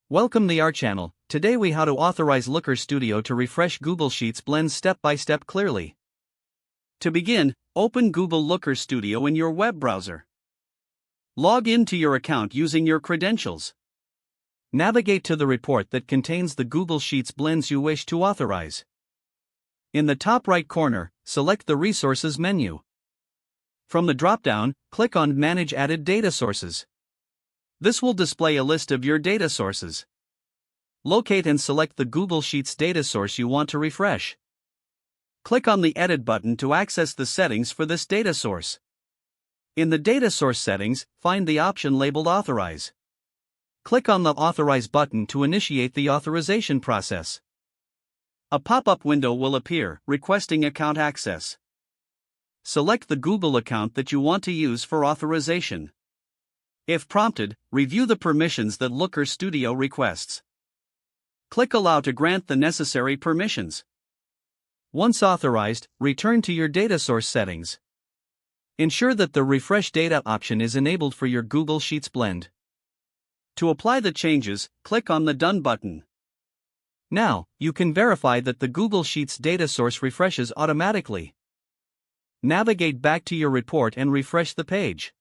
Welcome to our channel. Today we how to authorize Looker Studio to refresh Google Sheets blends step by step clearly. To begin, open Google Looker Studio in your web browser. Log in to your account using your credentials. Navigate to the report that contains the Google Sheets blends you wish to authorize. In the top right corner, select the Resources menu. From the drop-down, click on Manage Added Data Sources. This will display a list of your data sources. Locate and select the Google Sheets data source you want to refresh. Click on the Edit button to access the settings for this data source. In the data source settings, find the option labeled Authorize. Click on the Authorize button to initiate the authorization process. A pop-up window will appear, requesting account access. Select the Google account that you want to use for authorization. If prompted, review the permissions that Looker Studio requests. Click Allow to grant the necessary permissions. Once authorized, return to your data source settings. Ensure that the Refresh Data option is enabled for your Google Sheets blend. To apply the changes, click on the Done button. Now, you can verify that the Google Sheets data source refreshes automatically. Navigate back to your report and refresh the page.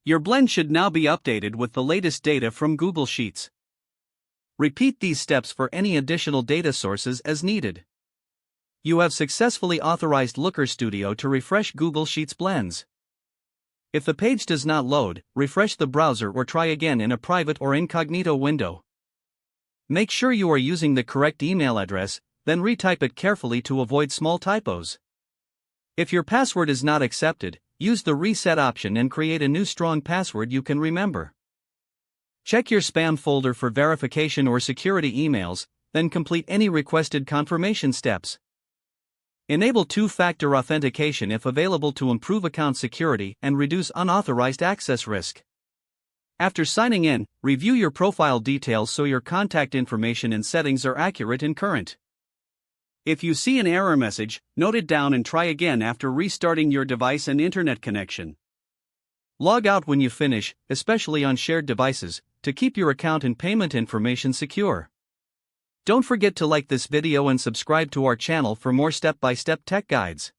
Your blend should now be updated with the latest data from Google Sheets. Repeat these steps for any additional data sources as needed. You have successfully authorized Looker Studio to refresh Google Sheets blends. If the page does not load, refresh the browser or try again in a private or incognito window. Make sure you are using the correct email address, then retype it carefully to avoid small typos. If your password is not accepted, use the Reset option and create a new strong password you can remember. Check your spam folder for verification or security emails, then complete any requested confirmation steps. Enable two-factor authentication if available to improve account security and reduce unauthorized access risk. After signing in, review your profile details so your contact information and settings are accurate and current. If you see an error message, note it down and try again after restarting your device and internet connection. Log out when you finish, especially on shared devices, to keep your account and payment information secure. Don't forget to like this video and subscribe to our channel for more step-by-step tech guides.